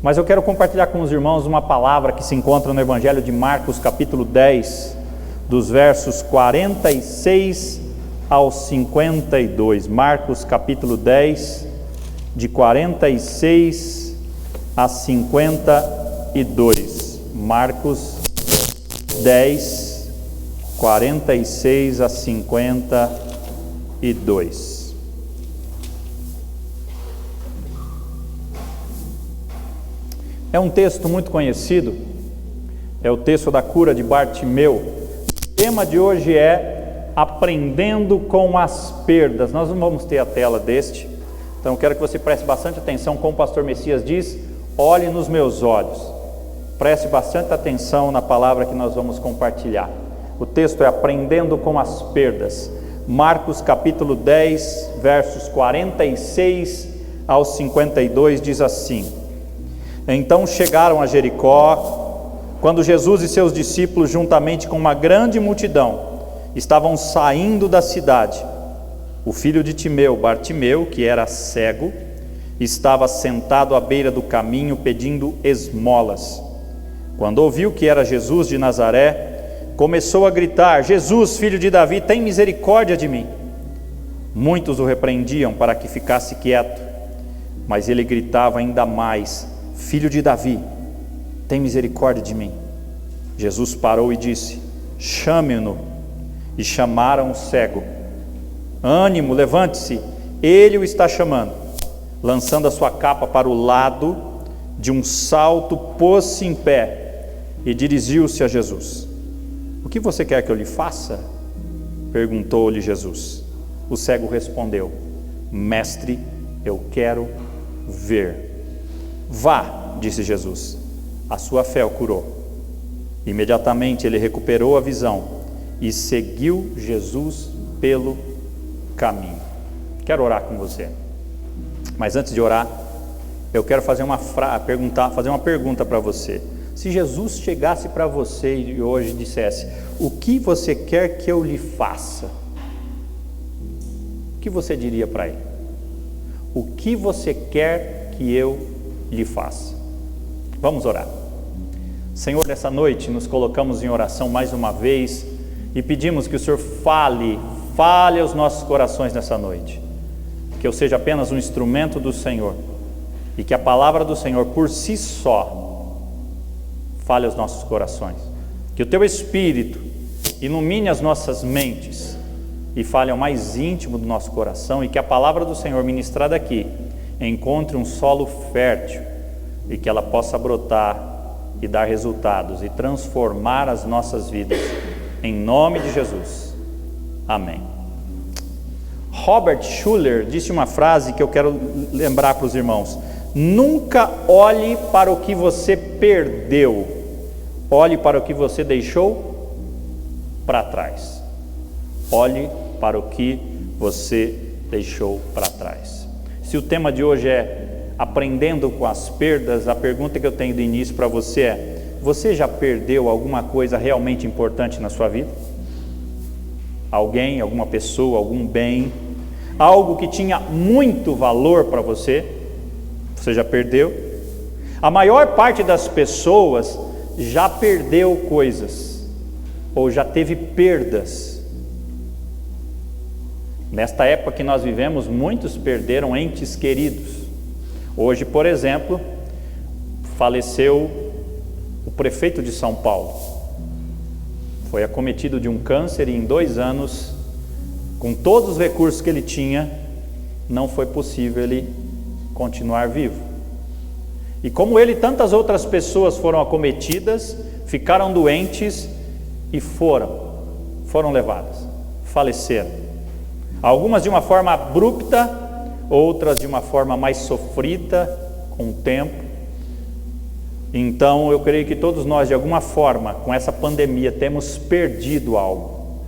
Mas eu quero compartilhar com os irmãos uma palavra que se encontra no Evangelho de Marcos, capítulo 10, dos versos 46 ao 52. Marcos, capítulo 10, de 46 a 52. Marcos 10, 46 a 52. É um texto muito conhecido, é o texto da cura de Bartimeu. O tema de hoje é aprendendo com as perdas. Nós não vamos ter a tela deste, então eu quero que você preste bastante atenção, como o pastor Messias diz, olhe nos meus olhos. Preste bastante atenção na palavra que nós vamos compartilhar. O texto é aprendendo com as perdas. Marcos capítulo 10, versos 46 ao 52 diz assim: Então chegaram a Jericó, quando Jesus e seus discípulos, juntamente com uma grande multidão, estavam saindo da cidade. O filho de Timeu, Bartimeu, que era cego, estava sentado à beira do caminho pedindo esmolas. Quando ouviu que era Jesus de Nazaré, começou a gritar: Jesus, filho de Davi, tem misericórdia de mim. Muitos o repreendiam para que ficasse quieto, mas ele gritava ainda mais: Filho de Davi, tem misericórdia de mim. Jesus parou e disse: Chame-no. E chamaram o cego. Ânimo, levante-se, ele o está chamando. Lançando a sua capa para o lado, de um salto pôs-se em pé e dirigiu-se a Jesus. O que você quer que eu lhe faça? Perguntou-lhe Jesus. O cego respondeu: Mestre, eu quero ver. Vá, disse Jesus, a sua fé o curou. Imediatamente ele recuperou a visão e seguiu Jesus pelo caminho. Quero orar com você, mas antes de orar, eu quero fazer uma pergunta para você. Se Jesus chegasse para você e hoje dissesse: o que você quer que eu lhe faça? O que você diria para ele? O que você quer que eu lhe faça? Vamos orar. Senhor, nessa noite nos colocamos em oração mais uma vez e pedimos que o Senhor fale aos nossos corações nessa noite, que eu seja apenas um instrumento do Senhor e que a palavra do Senhor por si só fale aos nossos corações, que o Teu Espírito ilumine as nossas mentes e fale ao mais íntimo do nosso coração, e que a palavra do Senhor ministrada aqui encontre um solo fértil e que ela possa brotar e dar resultados e transformar as nossas vidas, em nome de Jesus, amém. Robert Schuller disse uma frase que eu quero lembrar para os irmãos: nunca olhe para o que você perdeu, olhe para o que você deixou para trás. Olhe para o que você deixou para trás. Se o tema de hoje é aprendendo com as perdas, a pergunta que eu tenho de início para você é: você já perdeu alguma coisa realmente importante na sua vida? Alguém, alguma pessoa, algum bem, algo que tinha muito valor para você, você já perdeu? A maior parte das pessoas já perdeu coisas, ou já teve perdas. Nesta época que nós vivemos, muitos perderam entes queridos. Hoje, por exemplo, faleceu o prefeito de São Paulo. Foi acometido de um câncer e em 2 anos, com todos os recursos que ele tinha, não foi possível ele continuar vivo. E como ele, tantas outras pessoas foram acometidas, ficaram doentes e foram levadas, faleceram. Algumas de uma forma abrupta, outras de uma forma mais sofrida, com o tempo. Então eu creio que todos nós, de alguma forma, com essa pandemia, temos perdido algo.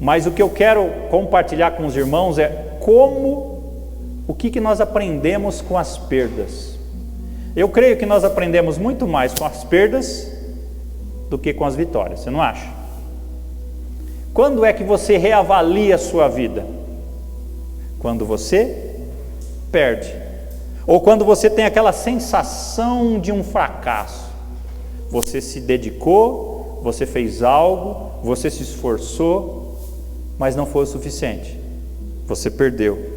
Mas o que eu quero compartilhar com os irmãos é o que nós aprendemos com as perdas. Eu creio que nós aprendemos muito mais com as perdas do que com as vitórias, você não acha? Quando é que você reavalia a sua vida? Quando você perde. Ou quando você tem aquela sensação de um fracasso. Você se dedicou, você fez algo, você se esforçou, mas não foi o suficiente. Você perdeu.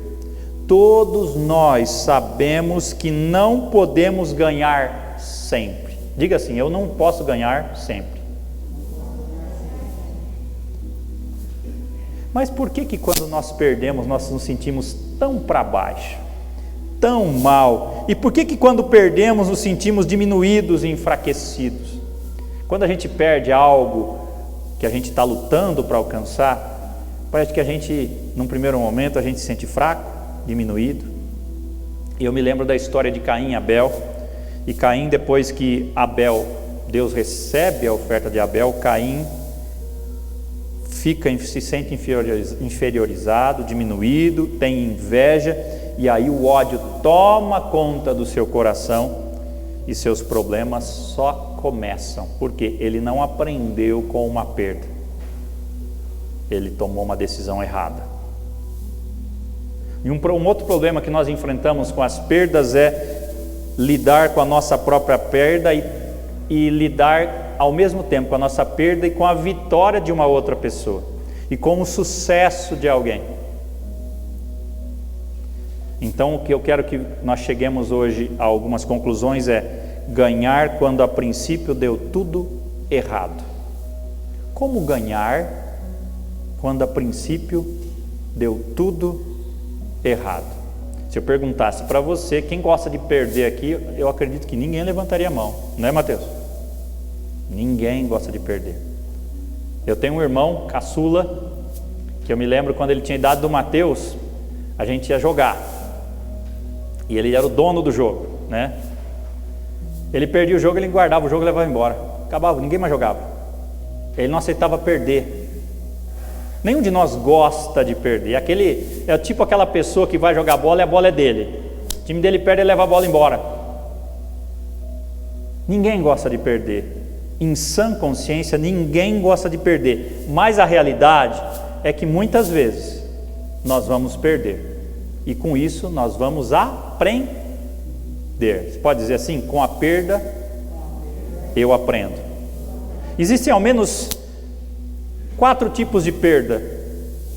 Todos nós sabemos que não podemos ganhar sempre. Diga assim: eu não posso ganhar sempre. Mas por que quando nós perdemos, nós nos sentimos tão para baixo, tão mal? E por que quando perdemos, nos sentimos diminuídos e enfraquecidos? Quando a gente perde algo que a gente está lutando para alcançar, parece que a gente, num primeiro momento, a gente se sente fraco, diminuído. E eu me lembro da história de Caim e Abel. E Caim, depois que Deus recebe a oferta de Abel, Caim se sente inferiorizado, diminuído, tem inveja, e aí o ódio toma conta do seu coração e seus problemas só começam, porque ele não aprendeu com uma perda, ele tomou uma decisão errada. E um outro problema que nós enfrentamos com as perdas é lidar com a nossa própria perda e lidar ao mesmo tempo com a nossa perda e com a vitória de uma outra pessoa e com o sucesso de alguém. Então, o que eu quero que nós cheguemos hoje a algumas conclusões é: ganhar quando a princípio deu tudo errado. Como ganhar quando a princípio deu tudo errado? Se eu perguntasse para você, quem gosta de perder aqui, eu acredito que ninguém levantaria a mão, não é, Mateus? Ninguém gosta de perder. Eu tenho um irmão, caçula, que eu me lembro quando ele tinha a idade do Mateus, a gente ia jogar, e ele era o dono do jogo, né? Ele perdia o jogo, ele guardava o jogo e levava embora, acabava, ninguém mais jogava. Ele não aceitava perder. Nenhum de nós gosta de perder. É tipo aquela pessoa que vai jogar bola e a bola é dele, o time dele perde, ele leva a bola embora. Ninguém gosta de perder. Em sã consciência, ninguém gosta de perder, mas a realidade é que muitas vezes nós vamos perder, e com isso nós vamos aprender. Você pode dizer assim: com a perda eu aprendo. Existem ao menos 4 tipos de perda.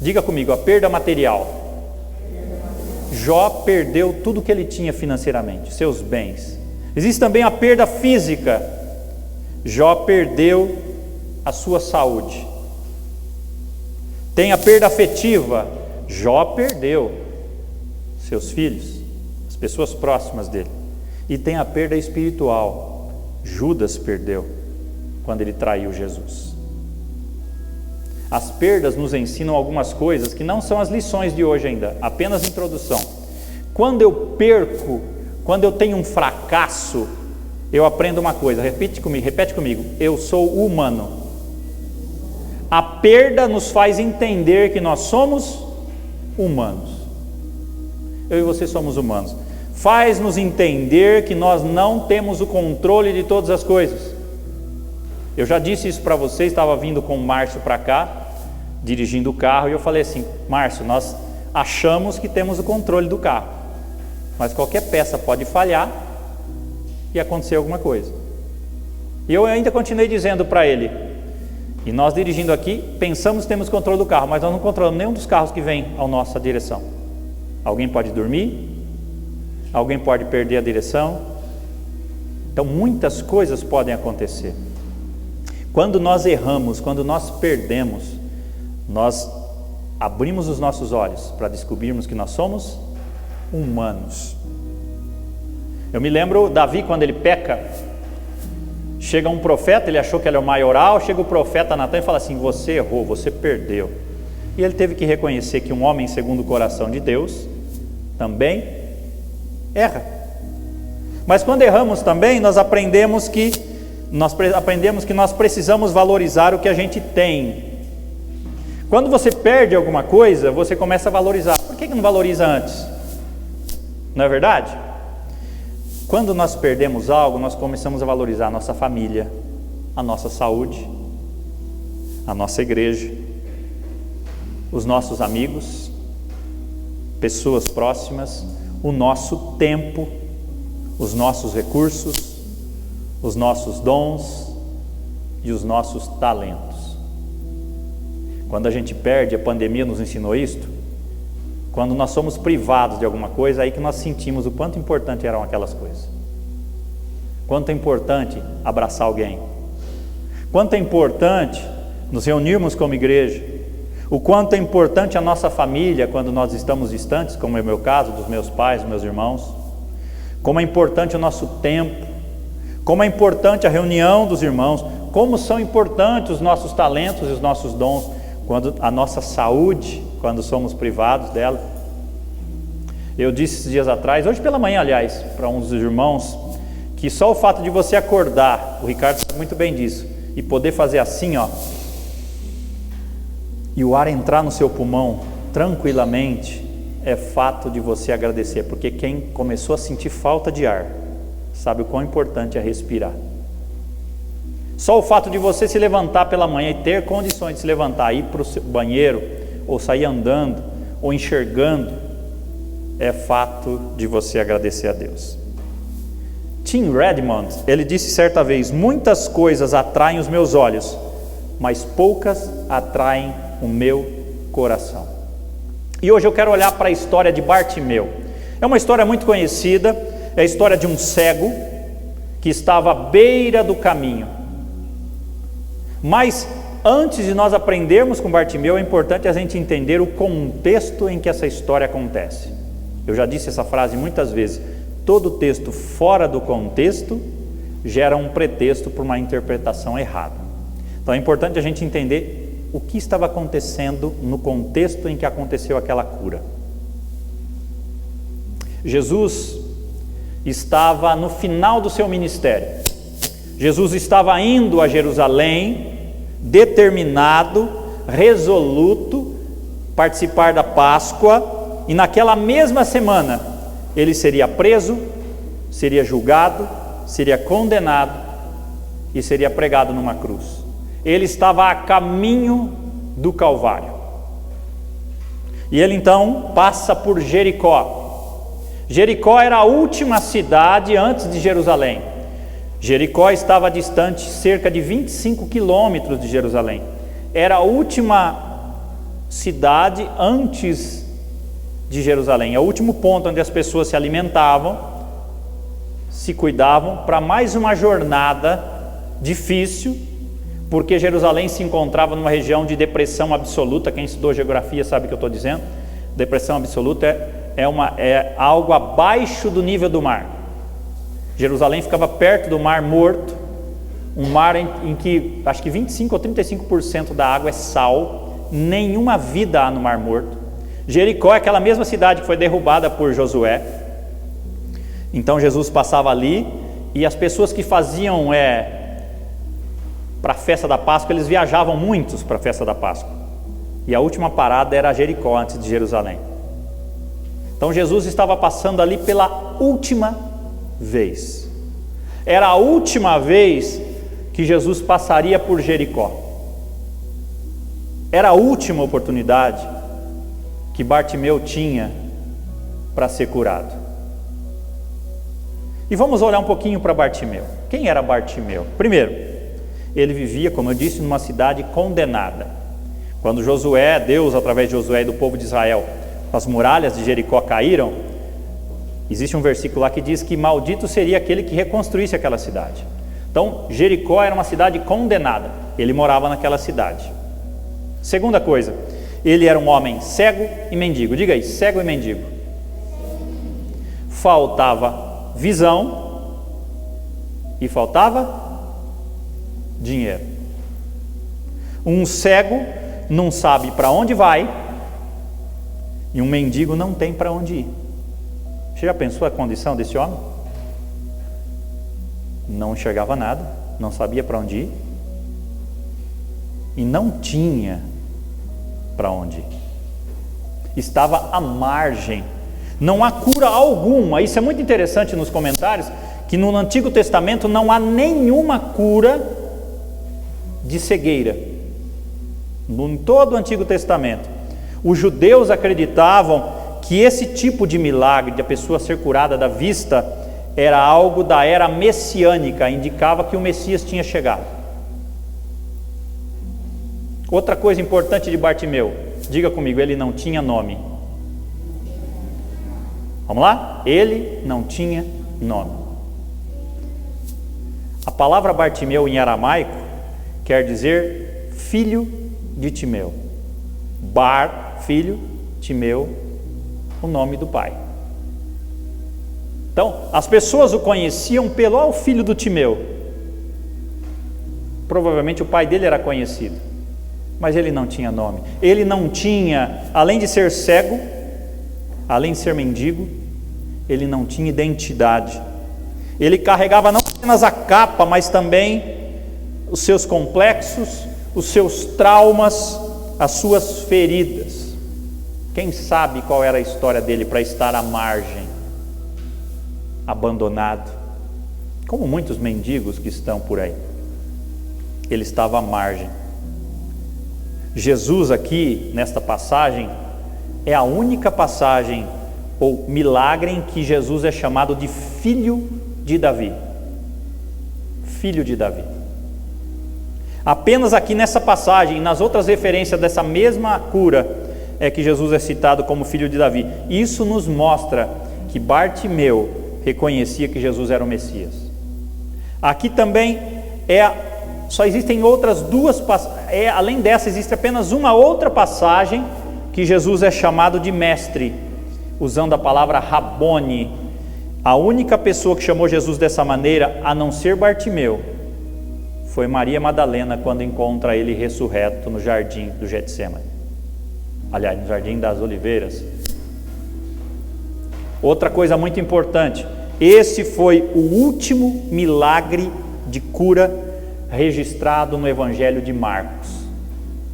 Diga comigo: a perda material. Jó perdeu tudo que ele tinha financeiramente, seus bens. Existe também a perda física. Jó perdeu a sua saúde. Tem a perda afetiva. Jó perdeu seus filhos, as pessoas próximas dele. E tem a perda espiritual. Judas perdeu quando ele traiu Jesus. As perdas nos ensinam algumas coisas que não são as lições de hoje ainda, apenas introdução. Quando eu perco, quando eu tenho um fracasso, eu aprendo uma coisa, repete comigo: eu sou humano. A perda nos faz entender que nós somos humanos. Eu e você somos humanos. Faz-nos entender que nós não temos o controle de todas as coisas. Eu já disse isso para você, estava vindo com o Márcio para cá, dirigindo o carro, e eu falei assim: Márcio, nós achamos que temos o controle do carro, mas qualquer peça pode falhar e acontecer alguma coisa. E eu ainda continuei dizendo para ele: e nós dirigindo aqui, pensamos que temos controle do carro, mas nós não controlamos nenhum dos carros que vem à nossa direção. Alguém pode dormir, alguém pode perder a direção. Então muitas coisas podem acontecer. Quando nós erramos, quando nós perdemos, nós abrimos os nossos olhos para descobrirmos que nós somos humanos. Eu me lembro Davi, quando ele peca, chega um profeta, ele achou que era o maioral, chega o profeta Natan e fala assim: você errou, você perdeu. E ele teve que reconhecer que um homem segundo o coração de Deus também erra. Mas quando erramos também, nós aprendemos que nós precisamos valorizar o que a gente tem. Quando você perde alguma coisa, você começa a valorizar. Por que não valoriza antes? Não é verdade? Quando nós perdemos algo, nós começamos a valorizar a nossa família, a nossa saúde, a nossa igreja, os nossos amigos, pessoas próximas, o nosso tempo. os nossos recursos, os nossos dons e os nossos talentos. Quando a gente perde, a pandemia nos ensinou isto, quando nós somos privados de alguma coisa, aí que nós sentimos o quanto importante eram aquelas coisas. Quanto é importante abraçar alguém, quanto é importante nos reunirmos como igreja, o quanto é importante a nossa família quando nós estamos distantes, como é o meu caso, dos meus pais, dos meus irmãos, como é importante o nosso tempo, como é importante a reunião dos irmãos, como são importantes os nossos talentos e os nossos dons, quando a nossa saúde, quando somos privados dela. Eu disse esses dias atrás, hoje pela manhã aliás, para um dos irmãos, que só o fato de você acordar, o Ricardo sabe muito bem disso, e poder fazer assim, ó, e o ar entrar no seu pulmão tranquilamente, é fato de você agradecer, porque quem começou a sentir falta de ar, sabe o quão importante é respirar. Só o fato de você se levantar pela manhã e ter condições de se levantar, ir para o banheiro, ou sair andando, ou enxergando, é fato de você agradecer a Deus. Tim Redmond, ele disse certa vez: muitas coisas atraem os meus olhos, mas poucas atraem o meu coração. E hoje eu quero olhar para a história de Bartimeu. É uma história muito conhecida, é a história de um cego que estava à beira do caminho. Mas antes de nós aprendermos com Bartimeu, é importante a gente entender o contexto em que essa história acontece. Eu já disse essa frase muitas vezes: todo texto fora do contexto gera um pretexto para uma interpretação errada. Então é importante a gente entender o que estava acontecendo no contexto em que aconteceu aquela cura. Jesus estava no final do seu ministério. Jesus estava indo a Jerusalém, determinado, resoluto, participar da Páscoa, e naquela mesma semana ele seria preso, seria julgado, seria condenado e seria pregado numa cruz. Ele estava a caminho do Calvário. E ele então passa por Jericó. Jericó era a última cidade antes de Jerusalém. Jericó estava distante cerca de 25 quilômetros de Jerusalém. Era a última cidade antes de Jerusalém, é o último ponto onde as pessoas se alimentavam, se cuidavam, para mais uma jornada difícil, porque Jerusalém se encontrava numa região de depressão absoluta. Quem estudou geografia sabe o que eu estou dizendo. Depressão absoluta é algo abaixo do nível do mar. Jerusalém ficava perto do Mar Morto, um mar em que acho que 25 ou 35% da água é sal, nenhuma vida há no Mar Morto. Jericó é aquela mesma cidade que foi derrubada por Josué. Então Jesus passava ali, e as pessoas que faziam para a festa da Páscoa, eles viajavam muitos para a festa da Páscoa, e a última parada era Jericó antes de Jerusalém. Então Jesus estava passando ali pela última vez. Era a última vez que Jesus passaria por Jericó. Era a última oportunidade que Bartimeu tinha para ser curado. E vamos olhar um pouquinho para Bartimeu. Quem era Bartimeu? Primeiro, ele vivia, como eu disse, numa cidade condenada. Quando Josué, Deus através de Josué e do povo de Israel, as muralhas de Jericó caíram, existe um versículo lá que diz que maldito seria aquele que reconstruísse aquela cidade. Então Jericó era uma cidade condenada, ele morava naquela cidade. Segunda coisa, ele era um homem cego e mendigo. Diga aí, cego e mendigo. Faltava visão e faltava dinheiro. Um cego não sabe para onde vai, e um mendigo não tem para onde ir. Você já pensou a condição desse homem? Não enxergava nada, não sabia para onde ir, e não tinha para onde ir. Estava à margem, não há cura alguma. Isso é muito interessante nos comentários, que no Antigo Testamento não há nenhuma cura de cegueira. Em todo o Antigo Testamento, os judeus acreditavam que esse tipo de milagre, de a pessoa ser curada da vista, era algo da era messiânica, indicava que o Messias tinha chegado. Outra coisa importante de Bartimeu, diga comigo, ele não tinha nome. Vamos lá? Ele não tinha nome. A palavra Bartimeu em aramaico quer dizer filho de Timeu. Bar, filho, Timeu, o nome do pai. Então, as pessoas o conheciam pelo filho do Timeu. Provavelmente o pai dele era conhecido, mas ele não tinha nome. Ele não tinha, além de ser cego, além de ser mendigo, ele não tinha identidade. Ele carregava não apenas a capa, mas também os seus complexos, os seus traumas, as suas feridas. Quem sabe qual era a história dele para estar à margem, abandonado, como muitos mendigos que estão por aí. Ele estava à margem. Jesus aqui, nesta passagem, é a única passagem ou milagre em que Jesus é chamado de filho de Davi. Filho de Davi. Apenas aqui nessa passagem, e nas outras referências dessa mesma cura, é que Jesus é citado como filho de Davi. Isso nos mostra que Bartimeu reconhecia que Jesus era o Messias. Aqui também só existem outras duas passagens, além dessa existe apenas uma outra passagem que Jesus é chamado de mestre, usando a palavra Rabone. A única pessoa que chamou Jesus dessa maneira, a não ser Bartimeu, foi Maria Madalena, quando encontra ele ressurreto no jardim do Getsemane. Aliás, no jardim das Oliveiras. Outra coisa muito importante, esse foi o último milagre de cura registrado no Evangelho de Marcos.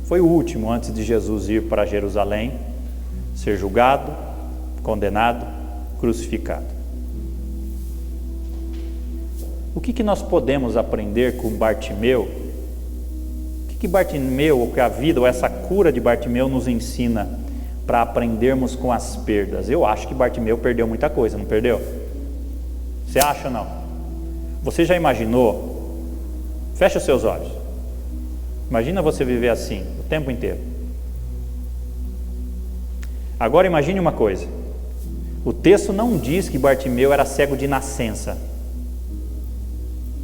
Foi o último antes de Jesus ir para Jerusalém, ser julgado, condenado, crucificado. O que nós podemos aprender com Bartimeu? O que Bartimeu, ou que a vida, ou essa cura de Bartimeu nos ensina para aprendermos com as perdas? Eu acho que Bartimeu perdeu muita coisa, não perdeu? Você acha ou não? Você já imaginou? Fecha os seus olhos. Imagina você viver assim o tempo inteiro. Agora imagine uma coisa. O texto não diz que Bartimeu era cego de nascença.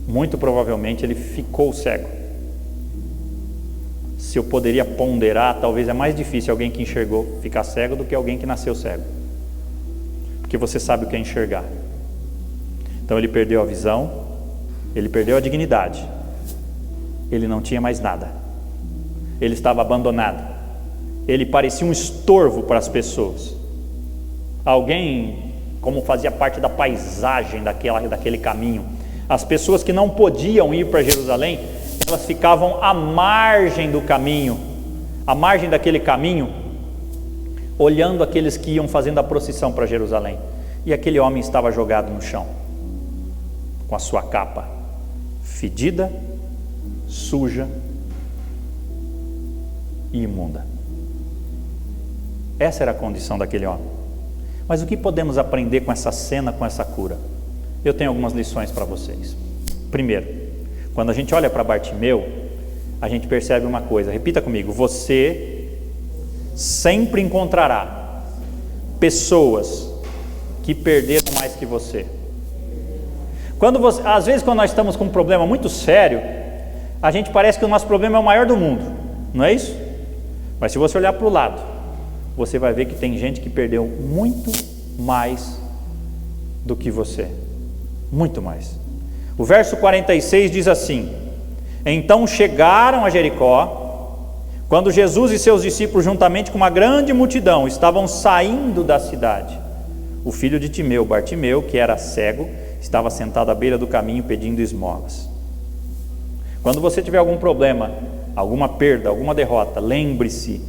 Muito provavelmente ele ficou cego. Se eu poderia ponderar, talvez é mais difícil alguém que enxergou ficar cego do que alguém que nasceu cego, porque você sabe o que é enxergar. Então ele perdeu a visão, ele perdeu a dignidade, ele não tinha mais nada, ele estava abandonado, ele parecia um estorvo para as pessoas, alguém como fazia parte da paisagem daquele caminho. As pessoas que não podiam ir para Jerusalém, elas ficavam à margem do caminho, à margem daquele caminho, olhando aqueles que iam fazendo a procissão para Jerusalém. E aquele homem estava jogado no chão, com a sua capa fedida, suja e imunda. Essa era a condição daquele homem. Mas o que podemos aprender com essa cena, com essa cura? Eu tenho algumas lições para vocês. Primeiro, quando a gente olha para Bartimeu, a gente percebe uma coisa. Repita comigo: você sempre encontrará pessoas que perderam mais que você. Às vezes quando nós estamos com um problema muito sério, a gente parece que o nosso problema é o maior do mundo, não é isso? Mas se você olhar para o lado, você vai ver que tem gente que perdeu muito mais do que você. Muito mais. O verso 46 diz assim: então chegaram a Jericó, quando Jesus e seus discípulos, juntamente com uma grande multidão, estavam saindo da cidade. O filho de Timeu, Bartimeu, que era cego, estava sentado à beira do caminho pedindo esmolas. Quando você tiver algum problema, alguma perda, alguma derrota, lembre-se,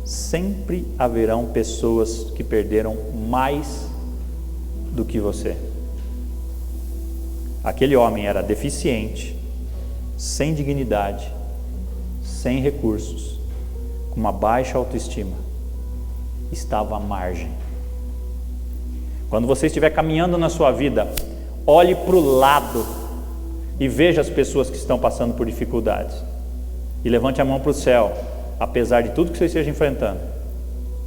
sempre haverão pessoas que perderam mais do que você. Aquele homem era deficiente, sem dignidade, sem recursos, com uma baixa autoestima, estava à margem. Quando você estiver caminhando na sua vida, olhe para o lado e veja as pessoas que estão passando por dificuldades. E levante a mão para o céu, apesar de tudo que você esteja enfrentando.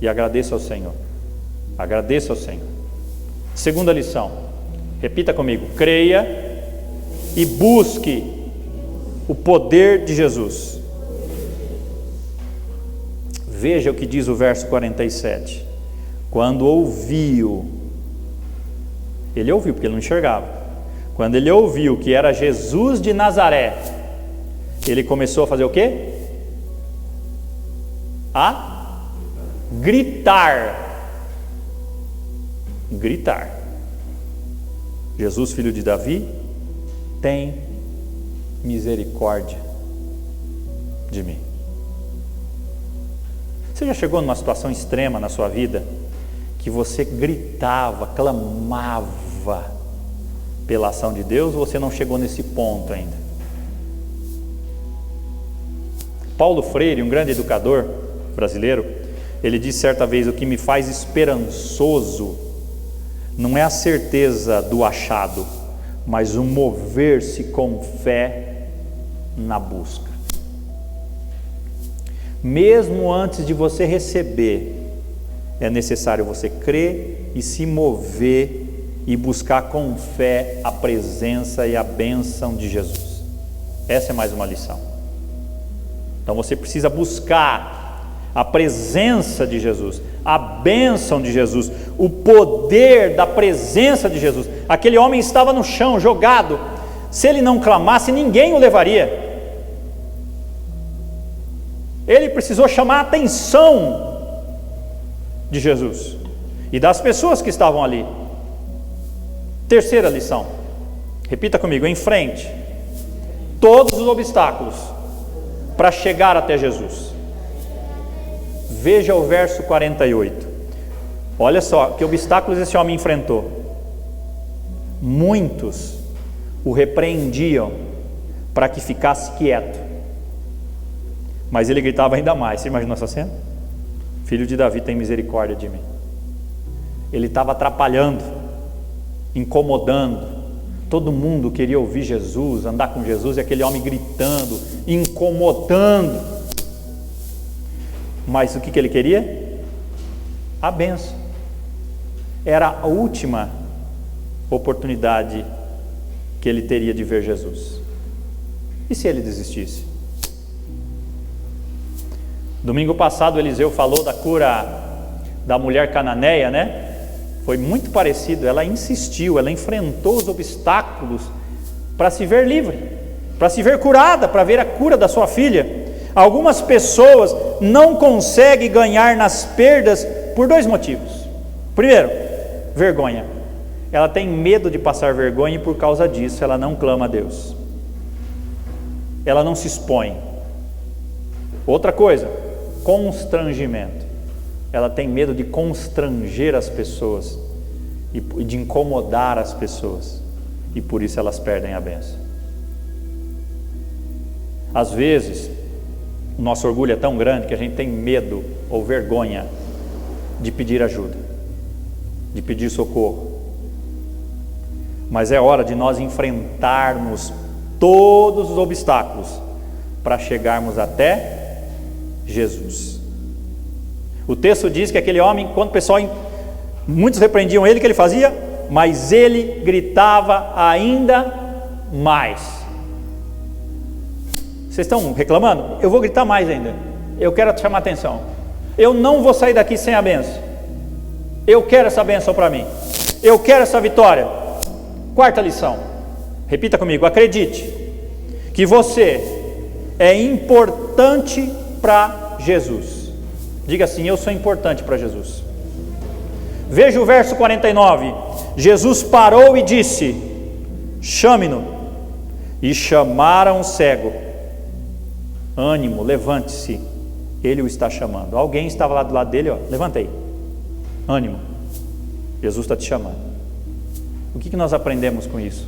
E agradeça ao Senhor. Agradeça ao Senhor. Segunda lição. Repita comigo. Creia e busque o poder de Jesus. Veja o que diz o verso 47. Quando ouviu, ele ouviu porque ele não enxergava. Quando ele ouviu que era Jesus de Nazaré, ele começou a fazer o quê? A gritar. Gritar. Jesus, filho de Davi, tem misericórdia de mim. Você já chegou numa situação extrema na sua vida que você gritava, clamava pela ação de Deus, ou você não chegou nesse ponto ainda? Paulo Freire, um grande educador brasileiro, ele disse certa vez: o que me faz esperançoso não é a certeza do achado, mas o mover-se com fé na busca. Mesmo antes de você receber, é necessário você crer e se mover e buscar com fé a presença e a bênção de Jesus. Essa é mais uma lição. Então você precisa buscar a presença de Jesus, a bênção de Jesus, o poder da presença de Jesus. Aquele homem estava no chão, jogado. Se ele não clamasse, ninguém o levaria. Ele precisou chamar a atenção de Jesus e das pessoas que estavam ali. Terceira lição. Repita comigo. Enfrente todos os obstáculos para chegar até Jesus. Veja o verso 48. Olha só que obstáculos esse homem enfrentou. Muitos o repreendiam para que ficasse quieto, mas ele gritava ainda mais. Você imagina essa cena? Filho de Davi, tem misericórdia de mim. Ele estava atrapalhando, incomodando. Todo mundo queria ouvir Jesus, andar com Jesus, e aquele homem gritando, incomodando. Mas o que ele queria? A bênção. Era a última oportunidade que ele teria de ver Jesus. E se ele desistisse? Domingo passado Eliseu falou da cura da mulher cananeia, né? Foi muito parecido. Ela insistiu, ela enfrentou os obstáculos para se ver livre, para se ver curada, para ver a cura da sua filha. Algumas pessoas não conseguem ganhar nas perdas por dois motivos. Primeiro, vergonha. Ela tem medo de passar vergonha e por causa disso ela não clama a Deus. Ela não se expõe. Outra coisa, constrangimento. Ela tem medo de constranger as pessoas e de incomodar as pessoas, e por isso elas perdem a bênção. Às vezes o nosso orgulho é tão grande que a gente tem medo ou vergonha de pedir ajuda, de pedir socorro. Mas é hora de nós enfrentarmos todos os obstáculos para chegarmos até Jesus. O texto diz que aquele homem, quando o pessoal, muitos repreendiam ele, o que ele fazia? Mas ele gritava ainda mais. Vocês estão reclamando? Eu vou gritar mais ainda. Eu quero te chamar a atenção. Eu não vou sair daqui sem a bênção. Eu quero essa bênção para mim. Eu quero essa vitória. Quarta lição. Repita comigo. Acredite que você é importante para Jesus. Diga assim: eu sou importante para Jesus. Veja o verso 49. Jesus parou e disse: chame-no. E chamaram o cego. Ânimo, levante-se, ele o está chamando. Alguém estava lá do lado dele, ó, levanta aí. Ânimo, Jesus está te chamando. O que nós aprendemos com isso?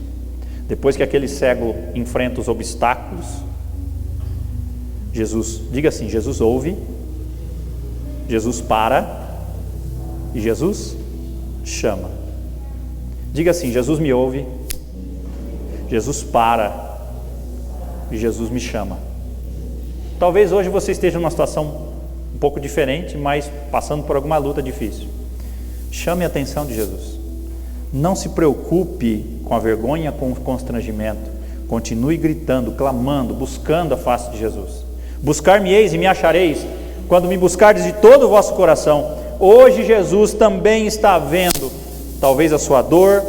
Depois que aquele cego enfrenta os obstáculos, Jesus, diga assim: Jesus ouve, Jesus para e Jesus chama. Diga assim: Jesus me ouve, Jesus para e Jesus me chama. Talvez hoje você esteja numa situação um pouco diferente, mas passando por alguma luta difícil. Chame a atenção de Jesus. Não se preocupe com a vergonha, com o constrangimento. Continue gritando, clamando, buscando a face de Jesus. Buscar-me-eis e me achareis, quando me buscardes de todo o vosso coração. Hoje Jesus também está vendo, talvez a sua dor,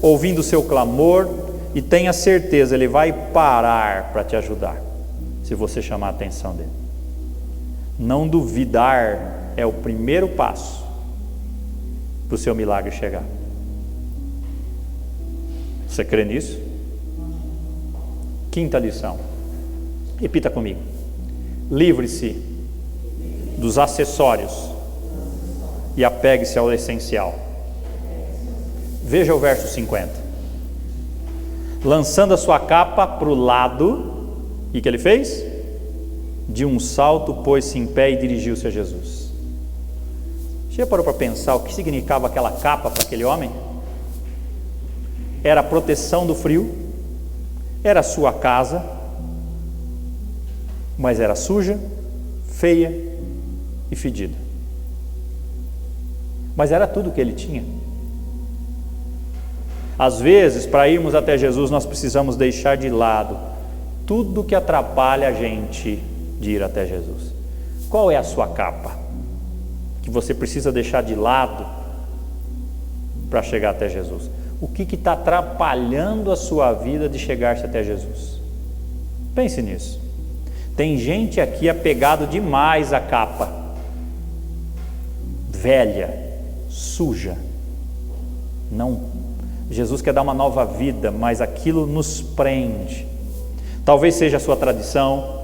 ouvindo o seu clamor, e tenha certeza, Ele vai parar para te ajudar, se você chamar a atenção dEle. Não duvidar é o primeiro passo para o seu milagre chegar. Você crê nisso? Quinta lição. Repita comigo. Livre-se dos acessórios e apegue-se ao essencial. Veja o verso 50. Lançando a sua capa para o lado, o que ele fez? De um salto pôs-se em pé e dirigiu-se a Jesus. Você já parou para pensar o que significava aquela capa para aquele homem? Era a proteção do frio, era a sua casa, mas era suja, feia e fedida. Mas era tudo que ele tinha. Às vezes, para irmos até Jesus, nós precisamos deixar de lado tudo que atrapalha a gente de ir até Jesus. Qual é a sua capa que você precisa deixar de lado para chegar até Jesus? O que está atrapalhando a sua vida de chegar-se até Jesus? Pense nisso. Tem gente aqui apegado demais à capa, velha, suja. Não, Jesus quer dar uma nova vida, mas aquilo nos prende. Talvez seja a sua tradição,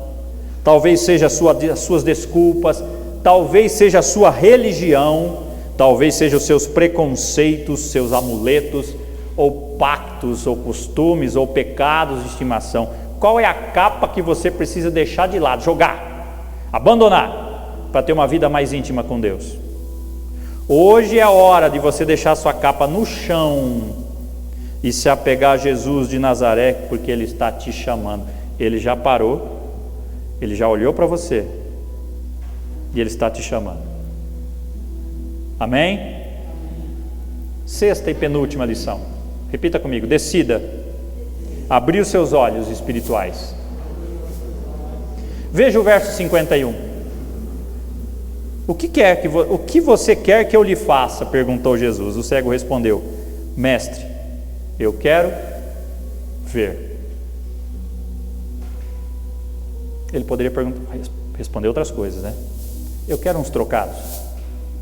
talvez seja as suas desculpas, talvez seja a sua religião, talvez sejam os seus preconceitos, seus amuletos, ou pactos, ou costumes, ou pecados de estimação. Qual é a capa que você precisa deixar de lado, jogar, abandonar, para ter uma vida mais íntima com Deus? Hoje é a hora de você deixar sua capa no chão e se apegar a Jesus de Nazaré, porque Ele está te chamando. Ele já parou, Ele já olhou para você e Ele está te chamando. Amém? Sexta e penúltima lição. Repita comigo. Decida abrir os seus olhos espirituais. Veja o verso 51. O que você quer que eu lhe faça? Perguntou Jesus. O cego respondeu: Mestre, eu quero ver. Ele poderia responder outras coisas, né? Eu quero uns trocados.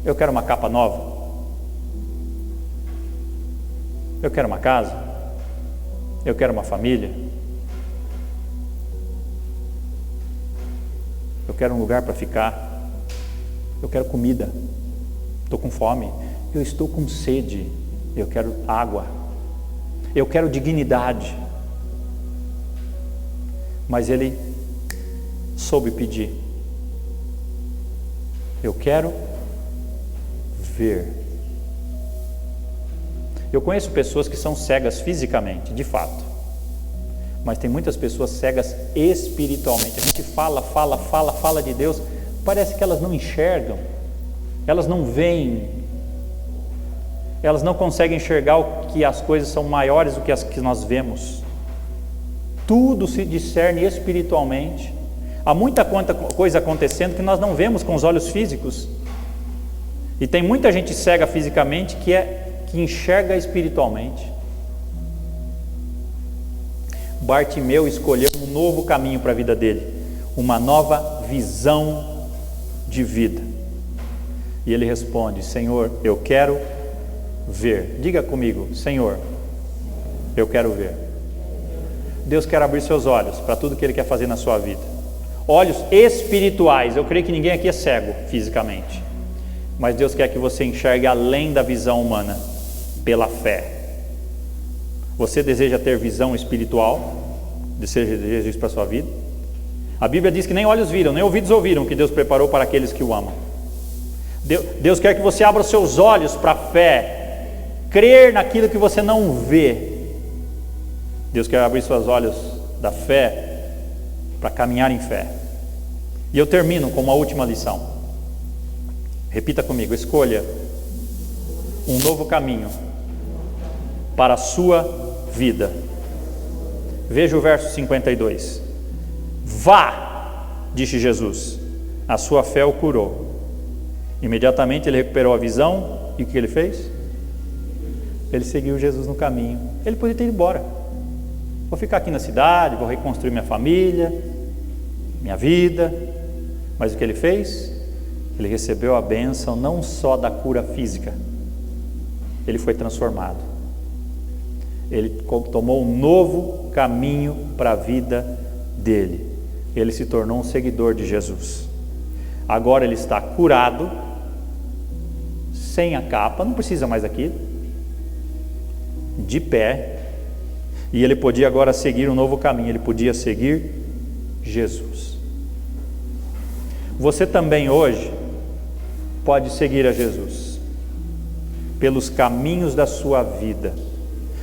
Eu quero uma capa nova. Eu quero uma casa. Eu quero uma família. Eu quero um lugar para ficar. Eu quero comida. Estou com fome. Eu estou com sede. Eu quero água. Eu quero dignidade. Mas ele soube pedir. Eu quero ver. Eu conheço pessoas que são cegas fisicamente, de fato, mas tem muitas pessoas cegas espiritualmente. A gente fala de Deus, parece que elas não enxergam, elas não veem, elas não conseguem enxergar o que as coisas são maiores do que as que nós vemos. Tudo se discerne espiritualmente. Há muita coisa acontecendo que nós não vemos com os olhos físicos, e tem muita gente cega fisicamente que enxerga espiritualmente. Bartimeu escolheu um novo caminho para a vida dele, uma nova visão de vida, e ele responde: Senhor, eu quero ver. Diga comigo: Senhor, eu quero ver. Deus quer abrir seus olhos para tudo que Ele quer fazer na sua vida, olhos espirituais. Eu creio que ninguém aqui é cego fisicamente, mas Deus quer que você enxergue além da visão humana, pela fé. Você deseja ter visão espiritual? Deseja isso para a sua vida? A Bíblia diz que nem olhos viram, nem ouvidos ouviram, que Deus preparou para aqueles que o amam. Deus quer que você abra os seus olhos para a fé, crer naquilo que você não vê. Deus quer abrir seus olhos da fé para caminhar em fé. E eu termino com uma última lição. Repita comigo: escolha um novo caminho para a sua vida. Veja o verso 52. Vá, disse Jesus, a sua fé o curou. Imediatamente ele recuperou a visão. E o que ele fez? Ele seguiu Jesus no caminho. Ele podia ter ido embora. Vou ficar aqui na cidade, vou reconstruir minha família, minha vida. Mas o que ele fez? Ele recebeu a bênção não só da cura física, ele foi transformado. Ele tomou um novo caminho para a vida dele. Ele se tornou um seguidor de Jesus. Agora ele está curado, sem a capa, não precisa mais daquilo, de pé, e ele podia agora seguir um novo caminho. Ele podia seguir Jesus. Você também hoje pode seguir a Jesus pelos caminhos da sua vida.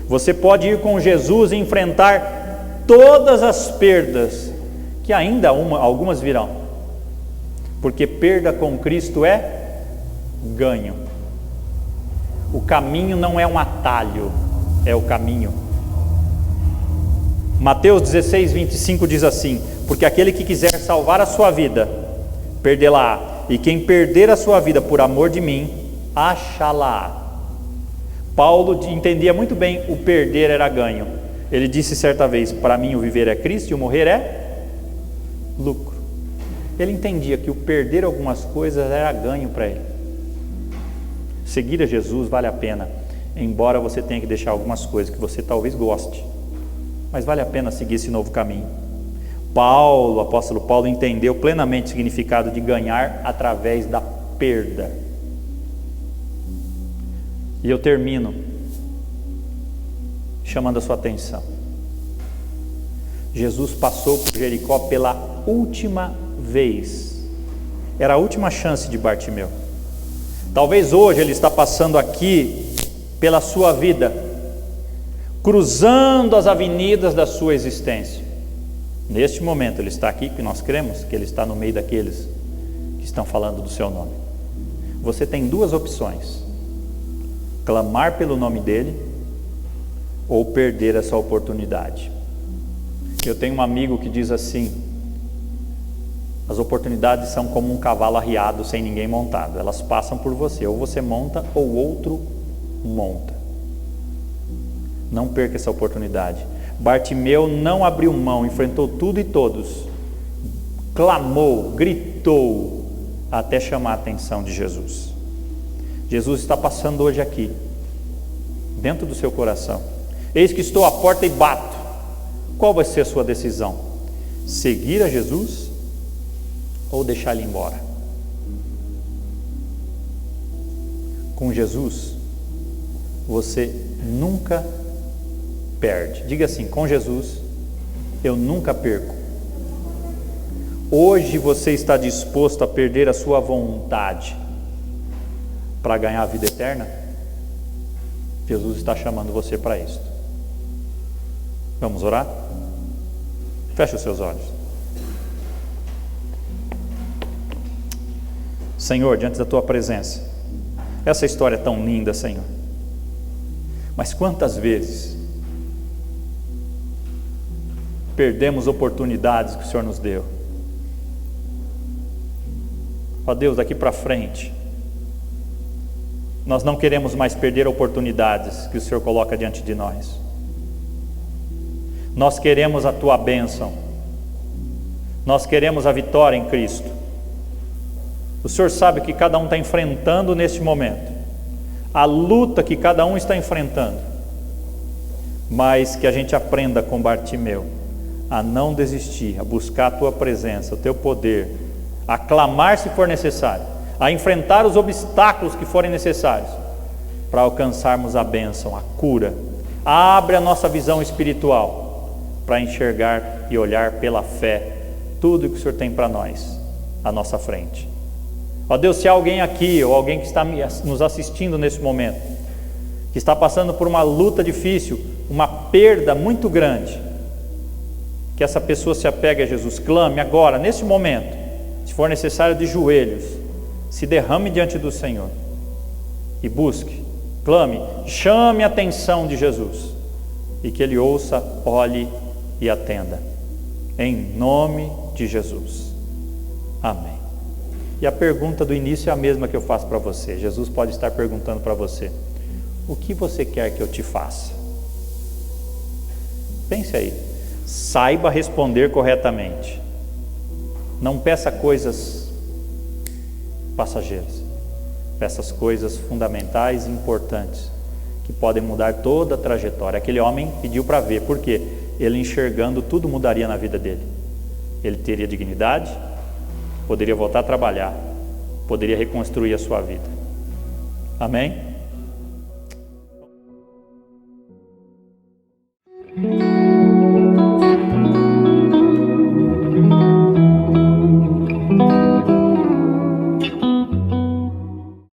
Você pode ir com Jesus e enfrentar todas as perdas, que ainda algumas virão, porque perda com Cristo é ganho. O caminho não é um atalho, é o caminho. Mateus 16, 25 diz assim: porque aquele que quiser salvar a sua vida, perdê-la, e quem perder a sua vida por amor de mim, achá-la. Paulo entendia muito bem o perder era ganho. Ele disse certa vez: para mim o viver é Cristo e o morrer é lucro. Ele entendia que o perder algumas coisas era ganho para ele. Seguir a Jesus vale a pena, embora você tenha que deixar algumas coisas que você talvez goste, mas vale a pena seguir esse novo caminho. O apóstolo Paulo entendeu plenamente o significado de ganhar através da perda. E eu termino chamando a sua atenção. Jesus passou por Jericó pela última vez. Era a última chance de Bartimeu. Talvez hoje ele está passando aqui pela sua vida, cruzando as avenidas da sua existência. Neste momento ele está aqui, porque nós cremos que ele está no meio daqueles que estão falando do seu nome. Você tem duas opções: clamar pelo nome dele ou perder essa oportunidade. Eu tenho um amigo que diz assim: as oportunidades são como um cavalo arriado sem ninguém montado, elas passam por você, ou você monta ou outro monta. Não perca essa oportunidade. Bartimeu não abriu mão, enfrentou tudo e todos, clamou, gritou, até chamar a atenção de Jesus. Jesus está passando hoje aqui, dentro do seu coração. Eis que estou à porta e bato. Qual vai ser a sua decisão? Seguir a Jesus ou deixar ele embora? Com Jesus, você nunca perde. Diga assim: com Jesus, eu nunca perco. Hoje você está disposto a perder a sua vontade para ganhar a vida eterna? Jesus está chamando você para isso. Vamos orar? Feche os seus olhos. Senhor, diante da tua presença, essa história é tão linda, Senhor, mas quantas vezes perdemos oportunidades que o Senhor nos deu? Ó Deus, daqui para frente nós não queremos mais perder oportunidades que o Senhor coloca diante de nós. Nós queremos a tua bênção, nós queremos a vitória em Cristo. O Senhor sabe o que cada um está enfrentando neste momento, a luta que cada um está enfrentando, mas que a gente aprenda com Bartimeu a não desistir, a buscar a tua presença, o teu poder, a clamar se for necessário, a enfrentar os obstáculos que forem necessários para alcançarmos a bênção, a cura. Abre a nossa visão espiritual para enxergar e olhar pela fé tudo que o Senhor tem para nós à nossa frente. Ó Deus, se há alguém aqui ou alguém que está nos assistindo nesse momento que está passando por uma luta difícil, uma perda muito grande, que essa pessoa se apegue a Jesus, clame agora, nesse momento, se for necessário de joelhos, se derrame diante do Senhor e busque, clame, chame a atenção de Jesus e que Ele ouça, olhe e atenda, em nome de Jesus, amém. E a pergunta do início é a mesma que eu faço para você. Jesus pode estar perguntando para você: o que você quer que eu te faça? Pense aí, saiba responder corretamente, não peça coisas passageiras, peça as coisas fundamentais e importantes, que podem mudar toda a trajetória. Aquele homem pediu para ver, por quê? Ele enxergando, tudo mudaria na vida dele. Ele teria dignidade, poderia voltar a trabalhar, poderia reconstruir a sua vida. Amém?